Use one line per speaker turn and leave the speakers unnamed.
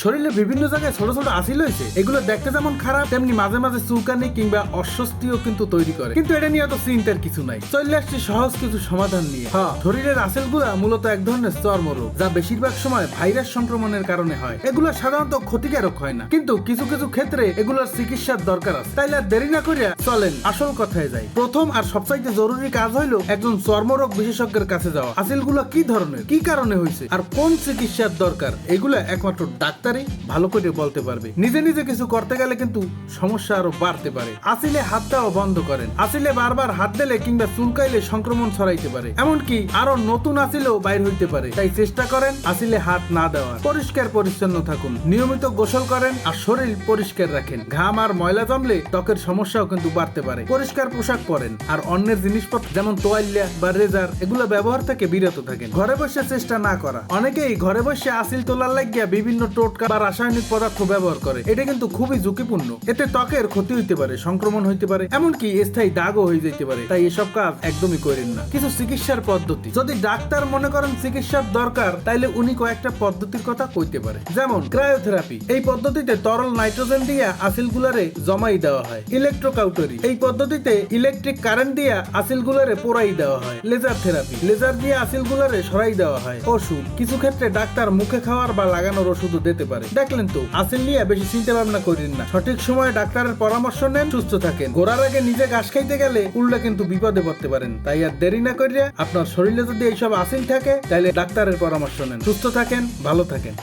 শরীরে বিভিন্ন জায়গায় ছোট ছোট আসিল হয়েছে, এগুলো দেখতে যেমন খারাপ তেমনি মাঝে মাঝে চুলকানি কিংবা অস্বস্তিও কিন্তু তৈরি করে। কিন্তু এটা নিয়ে তো চিন্তার কিছু নাই, চলে আসছে সহজ কিছু সমাধান নিয়ে। শরীরের আসিল গুলা মূলত এক ধরনের চর্মরোগ, যা বেশিরভাগ সময় ভাইরাস সংক্রমণের কারণে হয়। এগুলো সাধারণত ক্ষতিকারক হয় না, কিন্তু কিছু কিছু ক্ষেত্রে এগুলোর চিকিৎসার দরকার আছে। তাইলে আর দেরি না করিয়া চলেন আসল কথায় যাই। প্রথম আর সবচাইতে জরুরি কাজ হইলো একজন চর্মরোগ বিশেষজ্ঞের কাছে যাওয়া। আসিল গুলা কি ধরনের, কি কারণে হয়েছে আর কোন চিকিৎসার দরকার, এগুলা একমাত্র ডাক্তারই ভালো করে বলতে পারবে। নিজে নিজে কিছু করতে গেলে কিন্তু সমস্যা আরো বাড়তে পারে। আসিলে হাত দেওয়া বন্ধ করেন। আসিলে বারবার হাত দিলে কিংবা চুলকাইলে সংক্রমণ ছড়াইতে পারে, এমনকি আরো নতুন আসিলেও বাইর হইতে পারে। তাই চেষ্টা করেন আসিলে হাত না দেওয়ার। পরিষ্কার পরিচ্ছন্ন থাকুন, নিয়মিত গোসল করেন আর শরীর পরিষ্কার রাখেন। ঘাম আর ময়লা জমলে ত্বকের সমস্যাও কিন্তু বাড়তে পারে। পরিষ্কার পোশাক পরেন আর অন্যের জিনিসপত্র যেমন তোয়াল্লা বা রেজার এগুলো ব্যবহার থেকে বিরত থাকেন। ঘরে বসে চেষ্টা না করা। অনেকেই ঘরে বসে আসিল তোলার লাগিয়া বিভিন্ন টোটকা বা রাসায়নিক পদার্থ ব্যবহার করে। এটা কিন্তু খুবই ঝুঁকিপূর্ণ। এতে ত্বকের ক্ষতি হইতে পারে, সংক্রমণ হইতে পারে, এমনকি স্থায়ী দাগও হয়ে যেতে পারে। তাই এসব কাজ একদমই করেন না। কিছু চিকিৎসার পদ্ধতি, যদি ডাক্তার মনে করেন চিকিৎসার দরকার, তাইলে উনি কয়েকটা পদ্ধতির কথা কইতে পারে। যেমন ক্রায়োথেরাপি, এই পদ্ধতিতে তরল নাইট্রোজেন দিয়ে আসিল গুলারে জমাই দেওয়া হয়। ইলেকট্রোকাউটারি, এই পদ্ধতিতে ইলেকট্রিক কারেন্ট দিয়ে আসিল গুলারে পোড়াই দেওয়া হয়। লেজার থেরাপি, লেজার দিয়ে আসিল গুলারে সরাই দেওয়া হয়। ওষুধ, কিছু ক্ষেত্রে ডাক্তার মুখে খাওয়ার বা লাগানোর ওষুধও দিতে পারে। দেখলেন তো, আসিল নিয়ে বেশি চিন্তা ভাবনা করেন না, সঠিক সময়ে ডাক্তারের পরামর্শ নেন, সুস্থ থাকেন। গোড়ার আগে নিজে ঘাস খাইতে গেলে উল্টা কিন্তু বিপদে পড়তে পারেন। তাই আর দেরি না করিয়া আপনার শরীরে যদি এইসব আসিল থাকে তাহলে ডাক্তারের পরামর্শ নেন। সুস্থ থাকেন, ভালো থাকেন।